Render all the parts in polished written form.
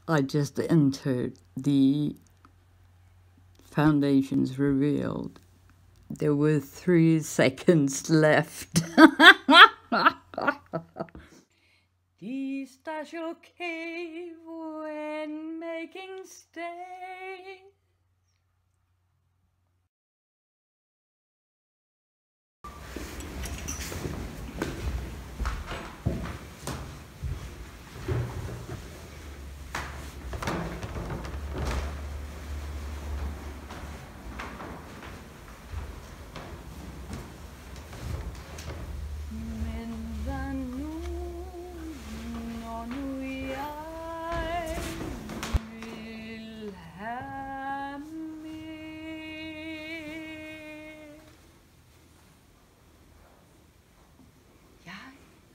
I just entered the foundations revealed. There were 3 seconds left. The special cave when making stay.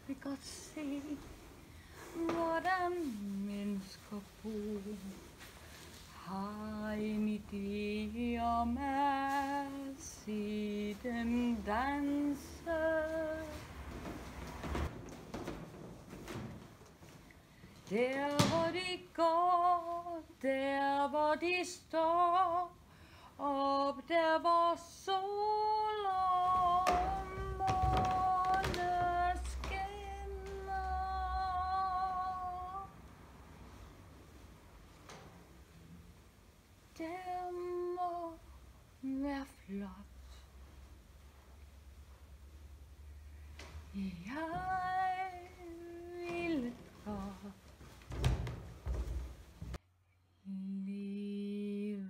Vi kan se vad en människa på har mitt i och med sidan danser. Der hvor de går, der hvor de står, op der hvor sol og måne skinner. Det må være flot. Jeg vil dra. Livet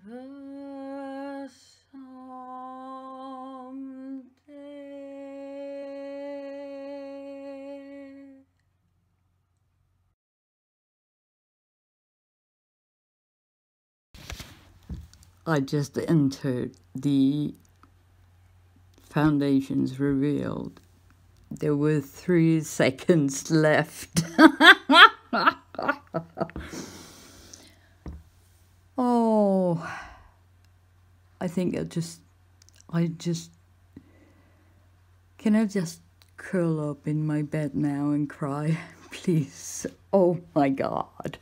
som det. I just entered the foundations revealed. There were 3 seconds left. Oh, I think can I just curl up in my bed now and cry, please? Oh my God.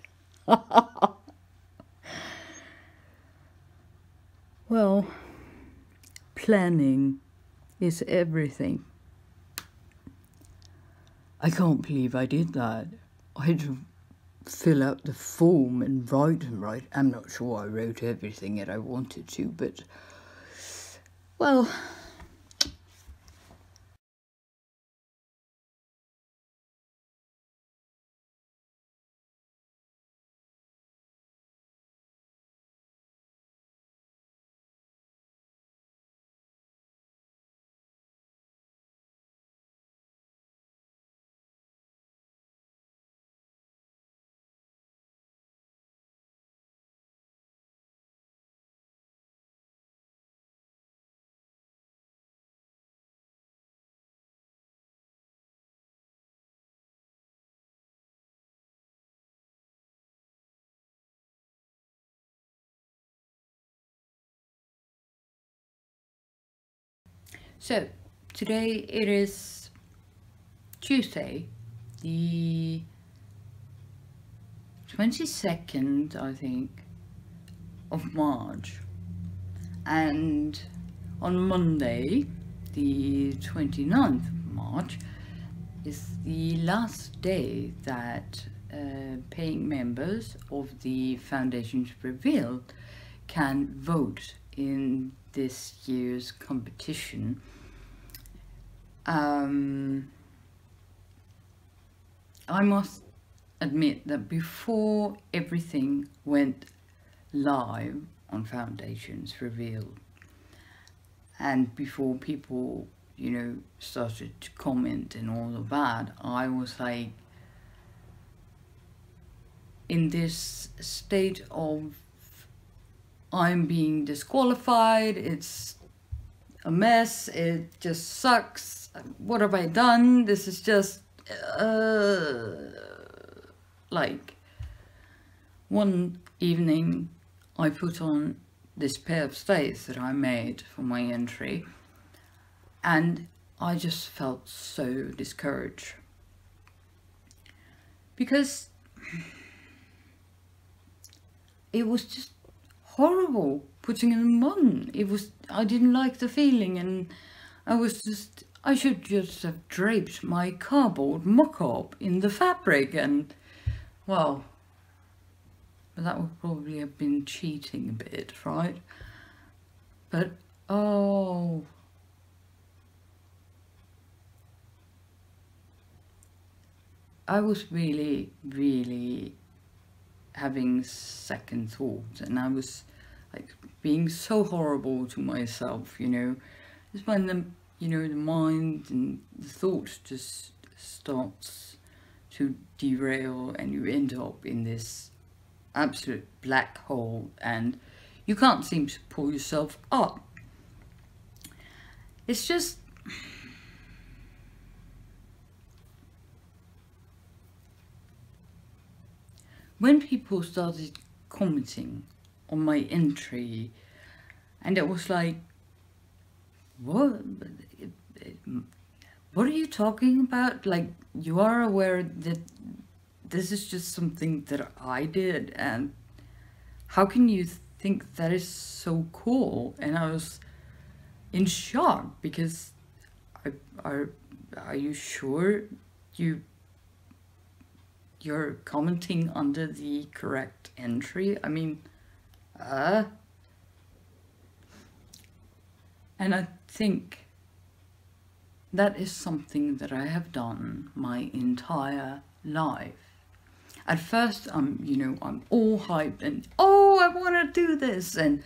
Well, planning is everything. I can't believe I did that. I had to fill out the form and write. I'm not sure I wrote everything that I wanted to, but, well, so today it is Tuesday, the 22nd, I think, of March, and on Monday, the 29th of March, is the last day that paying members of the Foundations Revealed can vote in this year's competition. I must admit that before everything went live on Foundations Revealed, and before people, you know, started to comment and all of that, I was like in this state of I'm being disqualified, it's a mess, it just sucks, what have I done, this is just like one evening I put on this pair of stays that I made for my entry, and I just felt so discouraged because it was just horrible putting in the mun. I didn't like the feeling, and I should just have draped my cardboard mock-up in the fabric, and well, that would probably have been cheating a bit, right? But oh, I was really, really having second thoughts, and I was like being so horrible to myself, you know. It's when the mind and the thought just starts to derail, and you end up in this absolute black hole, and you can't seem to pull yourself up. It's just, when people started commenting on my entry, and it was like, what are you talking about? Like, you are aware that this is just something that I did, and how can you think that is so cool? And I was in shock, because are you sure you're commenting under the correct entry? I mean, and I think that is something that I have done my entire life. At first, I'm all hyped and, oh, I want to do this, and,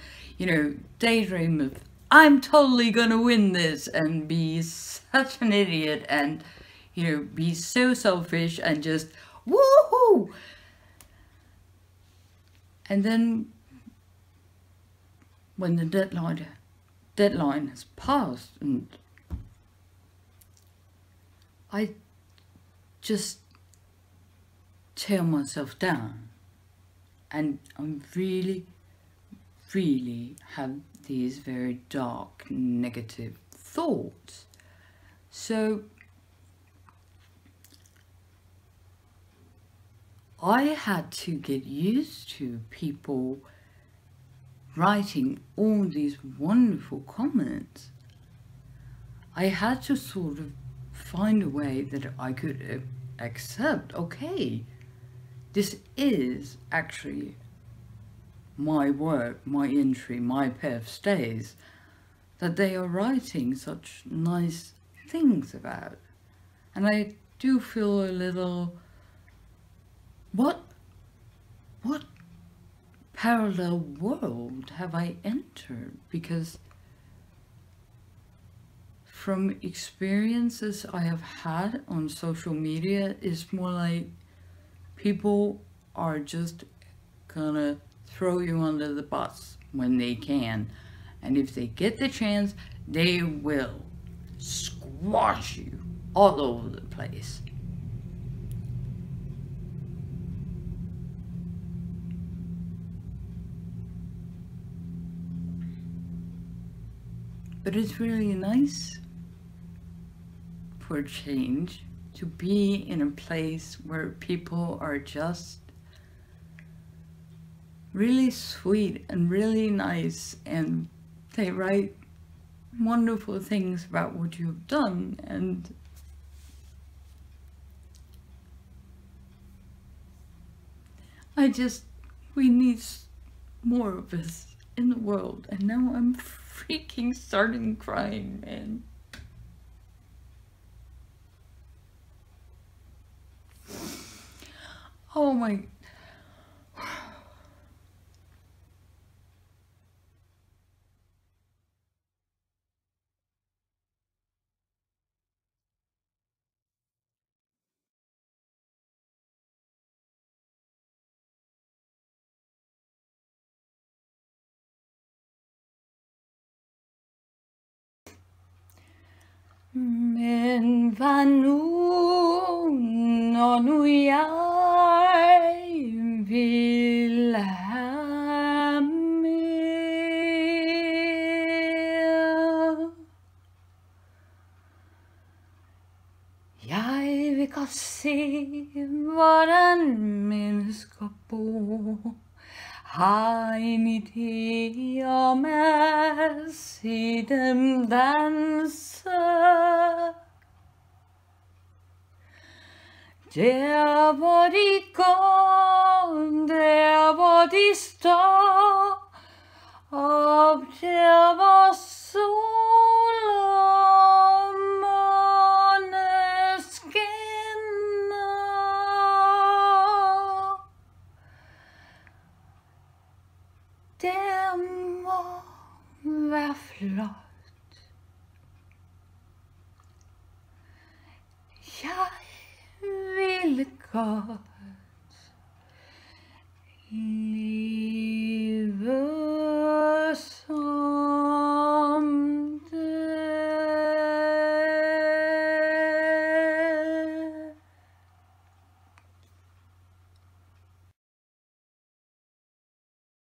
daydream of, I'm totally gonna win this, and be such an idiot, and, be so selfish and just, woohoo! And then, when the deadline has passed, and I just tear myself down, and I'm really have these very dark, negative thoughts. So I had to get used to people writing all these wonderful comments. I had to sort of find a way that I could accept, okay, this is actually my work, my entry, my pair stays, that they are writing such nice things about. And I do feel a little, what parallel world have I entered? Because from experiences I have had on social media, it's more like people are just gonna throw you under the bus when they can, and if they get the chance, they will squash you all over the place. But it's really nice for a change to be in a place where people are just really sweet and really nice, and they write wonderful things about what you've done, and we need more of this in the world. And now I'm freaking starting crying, man. Oh my. Men vanu nonuyai vil ha mer. Jeg vil godt se, hvordan mennesker bor. Har en idé om at se dem danse. Der hvor de går, der hvor de står, op der hvor sol og måne skinner. Det må være flott. Jeg vil gå